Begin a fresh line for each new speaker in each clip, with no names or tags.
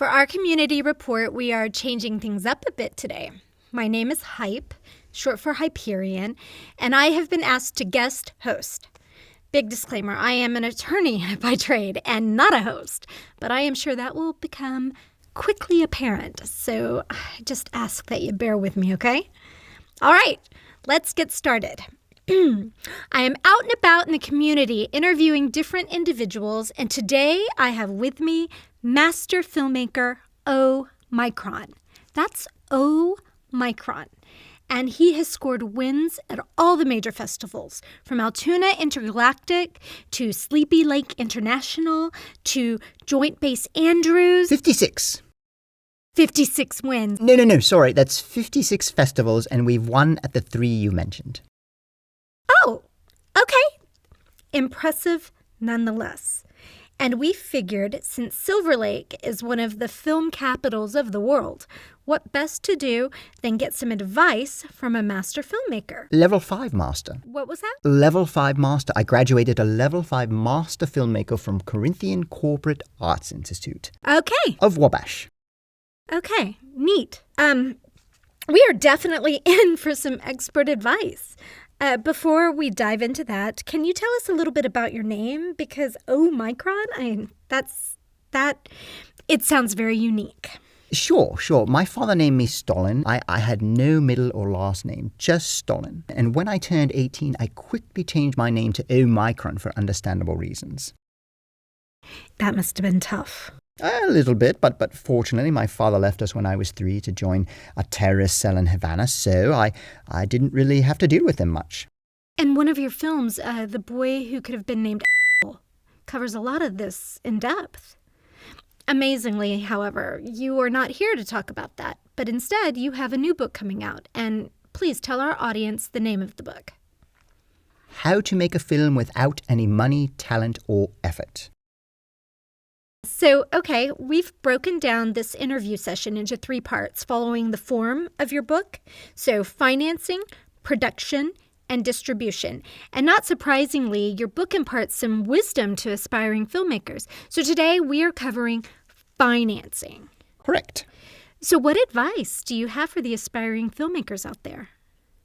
For our community report, we are changing things up a bit today. My name is Hype, short for Hyperion, and I have been asked to guest host. Big disclaimer, I am an attorney by trade and not a host, but I am sure that will become quickly apparent, so I just ask that you bear with me, okay? All right, let's get started. I am out and about in the community interviewing different individuals, and today I have with me master filmmaker O-Micron. That's O-Micron. And he has scored wins at all the major festivals, from Altoona Intergalactic to Sleepy Lake International to Joint Base Andrews.
56.
56 wins.
No, sorry. That's 56 festivals, and we've won at the 3 you mentioned.
Oh, okay. Impressive nonetheless. And we figured, since Silver Lake is one of the film capitals of the world, what best to do than get some advice from a master filmmaker.
Level 5 master.
What was that?
Level 5 master. I graduated a Level 5 master filmmaker from Corinthian Corporate Arts Institute.
Okay.
Of Wabash.
Okay, neat. We are definitely in for some expert advice. Before we dive into that, can you tell us a little bit about your name? Because O-Micron, it sounds very unique.
Sure. My father named me Stalin. I had no middle or last name, just Stalin. And when I turned 18, I quickly changed my name to O-Micron for understandable reasons.
That must have been tough.
A little bit, but fortunately my father left us when I was 3 to join a terrorist cell in Havana, so I didn't really have to deal with him much.
And one of your films, The Boy Who Could Have Been Named covers a lot of this in depth. Amazingly, however, you are not here to talk about that, but instead you have a new book coming out, and please tell our audience the name of the book.
How to Make a Film Without Any Money, Talent, or Effort.
So, okay, we've broken down this interview session into 3 parts following the form of your book. So, financing, production, and distribution. And not surprisingly, your book imparts some wisdom to aspiring filmmakers. So today we are covering financing.
Correct.
So what advice do you have for the aspiring filmmakers out there?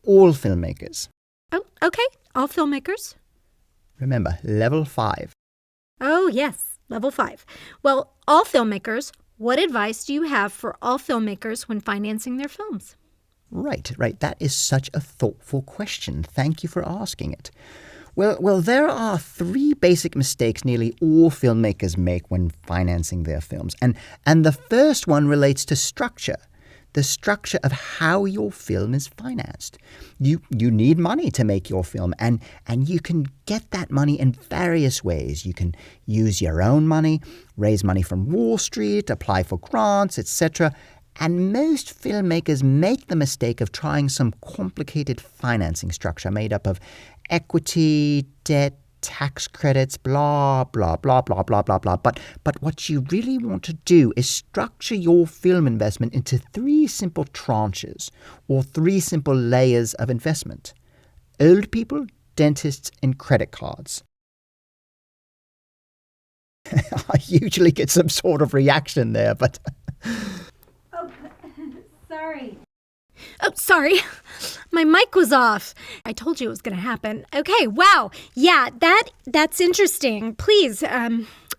All filmmakers.
Oh, okay. All filmmakers.
Remember, level 5.
Oh, yes. Level 5. Well, all filmmakers, what advice do you have for all filmmakers when financing their films?
Right. That is such a thoughtful question. Thank you for asking it. Well, there are 3 basic mistakes nearly all filmmakers make when financing their films. And the first one relates to structure. The structure of how your film is financed. You need money to make your film, and you can get that money in various ways. You can use your own money, raise money from Wall Street, apply for grants, etc. And most filmmakers make the mistake of trying some complicated financing structure made up of equity, debt, tax credits, blah, blah, blah, blah, blah, blah, blah. But what you really want to do is structure your film investment into 3 simple tranches or 3 simple layers of investment. Old people, dentists, and credit cards. I usually get some sort of reaction there, but...
Sorry. Oh, sorry. My mic was off. I told you it was going to happen. Okay, wow. Yeah, that's interesting. Please,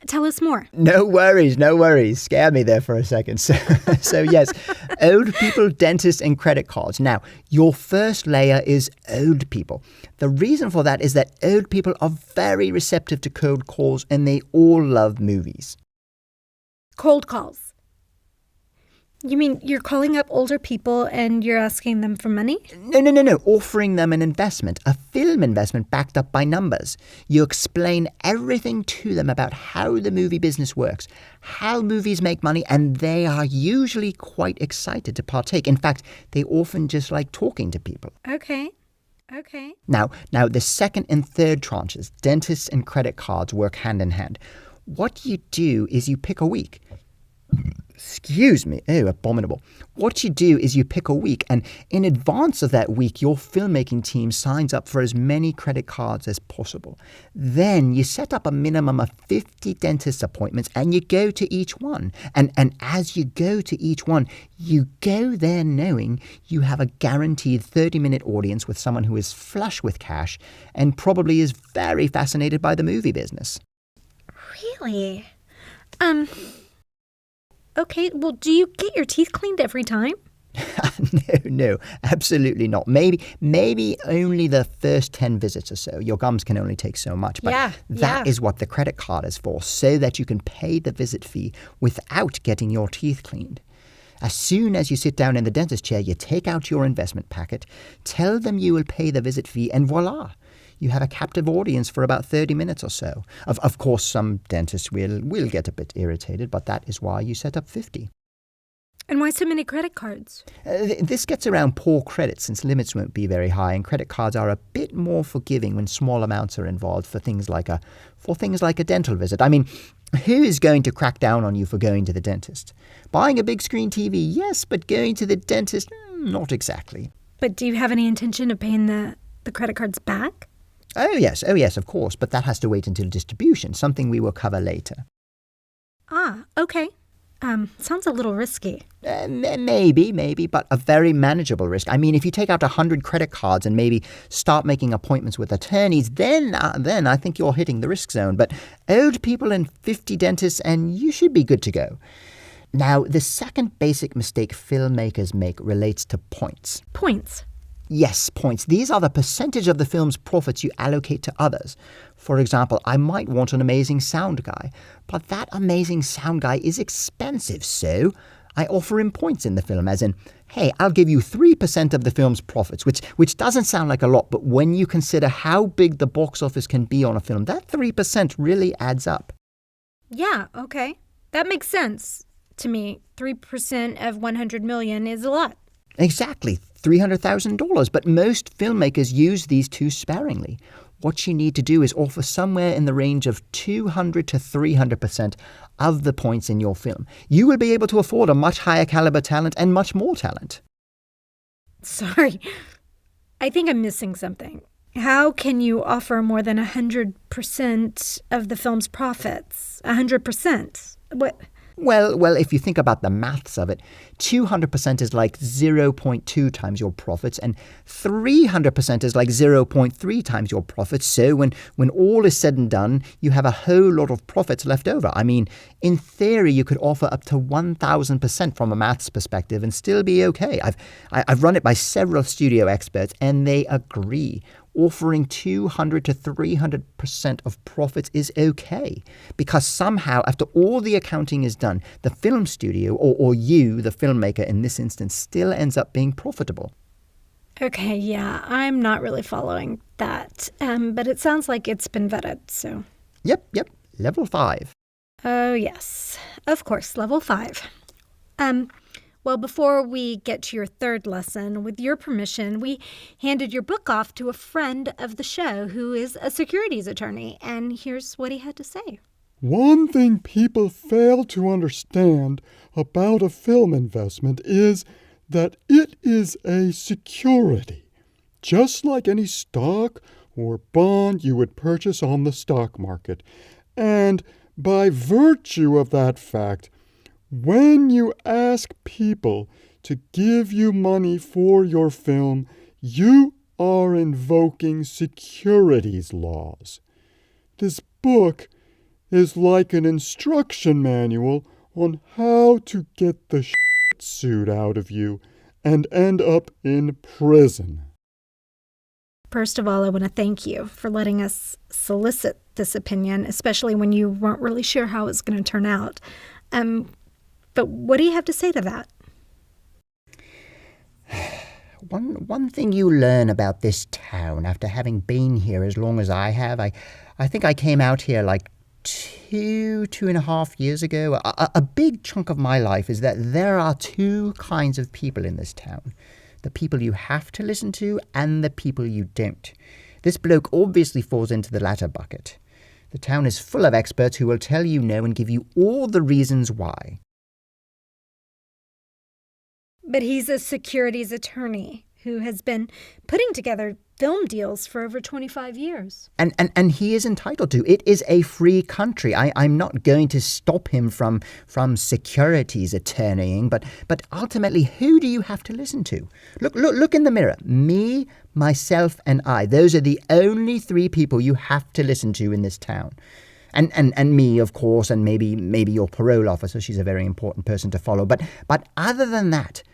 tell us more.
No worries. Scared me there for a second. So yes, old people, dentists, and credit cards. Now, your first layer is old people. The reason for that is that old people are very receptive to cold calls, and they all love movies.
Cold calls. You mean you're calling up older people and you're asking them for money?
No. Offering them an investment, a film investment backed up by numbers. You explain everything to them about how the movie business works, how movies make money, and they are usually quite excited to partake. In fact, they often just like talking to people.
Okay.
Now, the second and third tranches, dentists and credit cards, work hand in hand. What you do is you pick a week. Excuse me. Oh, abominable. What you do is you pick a week, and in advance of that week, your filmmaking team signs up for as many credit cards as possible. Then you set up a minimum of 50 dentist appointments, and you go to each one. And as you go to each one, you go there knowing you have a guaranteed 30-minute audience with someone who is flush with cash and probably is very fascinated by the movie business.
Really? Okay, well, do you get your teeth cleaned every time?
No, absolutely not. Maybe only the first 10 visits or so. Your gums can only take so much. But that is what the credit card is for, so that you can pay the visit fee without getting your teeth cleaned. As soon as you sit down in the dentist chair, you take out your investment packet, tell them you will pay the visit fee, and voila! You have a captive audience for about 30 minutes or so. Of course, some dentists will get a bit irritated, but that is why you set up 50.
And why so many credit cards?
This gets around poor credit, since limits won't be very high, and credit cards are a bit more forgiving when small amounts are involved for things like a dental visit. I mean, who is going to crack down on you for going to the dentist? Buying a big screen TV, yes, but going to the dentist, not exactly.
But do you have any intention of paying the credit cards back?
Oh yes, of course, but that has to wait until distribution, something we will cover later.
Ah, okay. Sounds a little risky.
Maybe, but a very manageable risk. I mean, if you take out 100 credit cards and maybe start making appointments with attorneys, then I think you're hitting the risk zone. But old people and 50 dentists, and you should be good to go. Now, the second basic mistake filmmakers make relates to points.
Points?
Yes, points. These are the percentage of the film's profits you allocate to others. For example, I might want an amazing sound guy, but that amazing sound guy is expensive, so I offer him points in the film, as in, hey, I'll give you 3% of the film's profits, which doesn't sound like a lot, but when you consider how big the box office can be on a film, that 3% really adds up.
Yeah, okay. That makes sense to me. 3% of 100 million is a lot.
Exactly, $300,000, but most filmmakers use these too sparingly. What you need to do is offer somewhere in the range of 200 to 300% of the points in your film. You will be able to afford a much higher caliber talent and much more talent.
Sorry, I think I'm missing something. How can you offer more than 100% of the film's profits? 100%? What?
Well, if you think about the maths of it, 200% is like 0.2 times your profits, and 300% is like 0.3 times your profits. So when all is said and done, you have a whole lot of profits left over. I mean, in theory, you could offer up to 1,000% from a maths perspective and still be okay. I've run it by several studio experts, and they agree. Offering 200 to 300% of profits is okay, because somehow, after all the accounting is done, the film studio, or you, the filmmaker in this instance, still ends up being profitable.
Okay, yeah, I'm not really following that, but it sounds like it's been vetted, so...
Yep, level 5.
Oh, yes, of course, level 5. Well, before we get to your third lesson, with your permission, we handed your book off to a friend of the show who is a securities attorney, and here's what he had to say.
One thing people fail to understand about a film investment is that it is a security, just like any stock or bond you would purchase on the stock market. And by virtue of that fact, when you ask people to give you money for your film, you are invoking securities laws. This book is like an instruction manual on how to get the shit suit out of you and end up in prison.
First of all, I want to thank you for letting us solicit this opinion, especially when you weren't really sure how it was going to turn out. But what do you have to say to that?
One thing you learn about this town after having been here as long as I have, I think I came out here like 2.5 years ago. A big chunk of my life is that there are two kinds of people in this town. The people you have to listen to and the people you don't. This bloke obviously falls into the latter bucket. The town is full of experts who will tell you no and give you all the reasons why.
But he's a securities attorney who has been putting together film deals for over 25 years.
And he is entitled to. It is a free country. I'm not going to stop him from securities attorneying, but ultimately, who do you have to listen to? Look in the mirror. Me, myself, and I. Those are the only three people you have to listen to in this town. And me, of course, and maybe your parole officer. She's a very important person to follow. But other than that,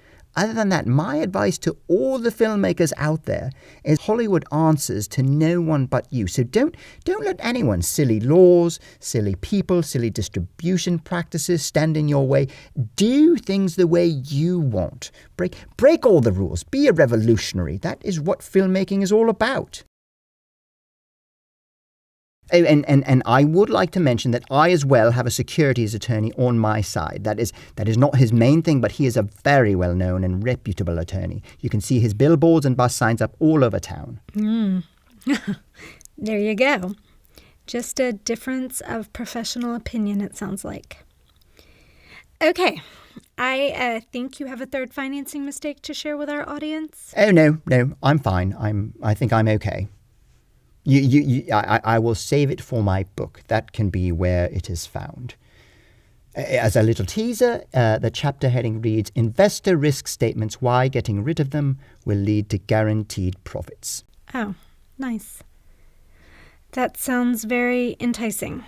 my advice to all the filmmakers out there is Hollywood answers to no one but you. So don't let anyone, silly laws, silly people, silly distribution practices stand in your way. Do things the way you want. Break all the rules. Be a revolutionary. That is what filmmaking is all about. Oh, and I would like to mention that I as well have a securities attorney on my side. That is not his main thing, but he is a very well-known and reputable attorney. You can see his billboards and bus signs up all over town.
There you go. Just a difference of professional opinion, it sounds like. Okay, I think you have a third financing mistake to share with our audience.
Oh, no, I'm fine. I think I'm okay. I will save it for my book. That can be where it is found. As a little teaser, the chapter heading reads, Investor Risk Statements, Why Getting Rid of Them Will Lead to Guaranteed Profits.
Oh, nice. That sounds very enticing.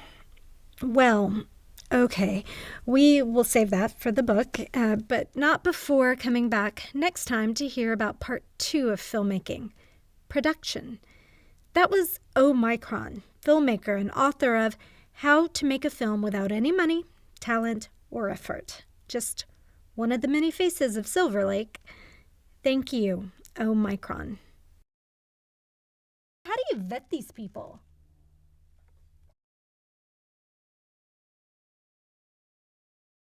Well, okay, we will save that for the book, but not before coming back next time to hear about part 2 of filmmaking, production. That was O-Micron, filmmaker and author of How to Make a Film Without Any Money, Talent, or Effort. Just one of the many faces of Silver Lake. Thank you, O-Micron. How do you vet these people?